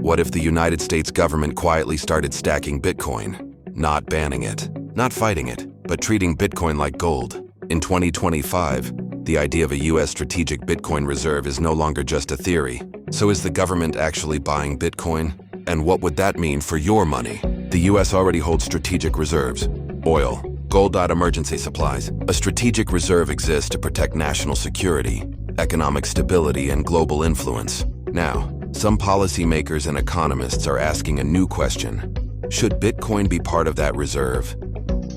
What if the United States government quietly started stacking Bitcoin? Not banning it, not fighting it, but treating Bitcoin like gold. In 2025, the idea of a US strategic Bitcoin reserve is no longer just a theory. So is the government actually buying Bitcoin? And what would that mean for your money? The US already holds strategic reserves: oil, gold, emergency supplies. A strategic reserve exists to protect national security, economic stability, and global influence. Now, some policymakers and economists are asking a new question. Should Bitcoin be part of that reserve?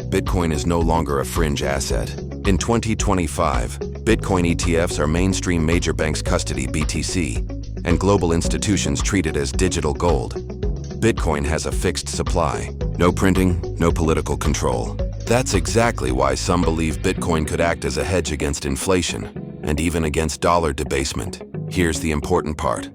Bitcoin is no longer a fringe asset. In 2025, Bitcoin ETFs are mainstream major banks custody BTC, and global institutions treat it as digital gold. Bitcoin has a fixed supply. No printing, no political control. That's exactly why some believe Bitcoin could act as a hedge against inflation, and even against dollar debasement. Here's the important part.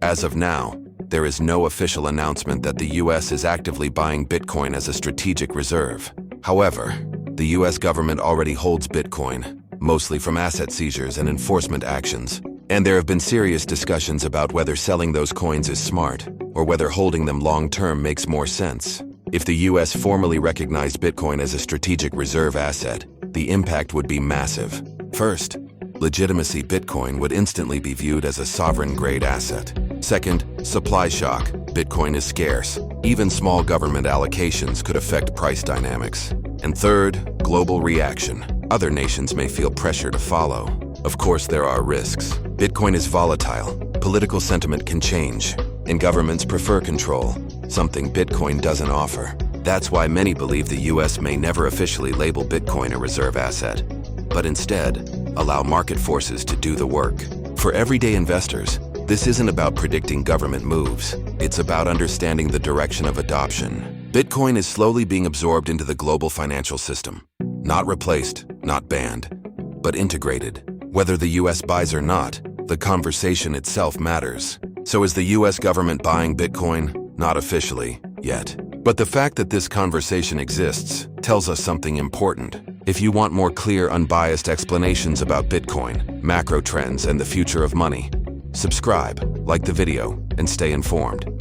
As of now, there is no official announcement that the US is actively buying Bitcoin as a strategic reserve. However, the US government already holds Bitcoin, mostly from asset seizures and enforcement actions. And there have been serious discussions about whether selling those coins is smart, or whether holding them long-term makes more sense. If the US formally recognized Bitcoin as a strategic reserve asset, the impact would be massive. First, legitimacy: Bitcoin would instantly be viewed as a sovereign-grade asset. Second, supply shock: Bitcoin is scarce. Even small government allocations could affect price dynamics. And third, global reaction: other nations may feel pressure to follow. Of course, there are risks. Bitcoin is volatile. Political sentiment can change, and governments prefer control, something Bitcoin doesn't offer. That's why many believe the US may never officially label Bitcoin a reserve asset, but instead allow market forces to do the work. For everyday investors, this isn't about predicting government moves. It's about understanding the direction of adoption. Bitcoin is slowly being absorbed into the global financial system. Not replaced, not banned, but integrated. Whether the US buys or not, the conversation itself matters. So is the US government buying Bitcoin? Not officially, yet. But the fact that this conversation exists tells us something important. If you want more clear, unbiased explanations about Bitcoin, macro trends, and the future of money, subscribe, like the video, and stay informed.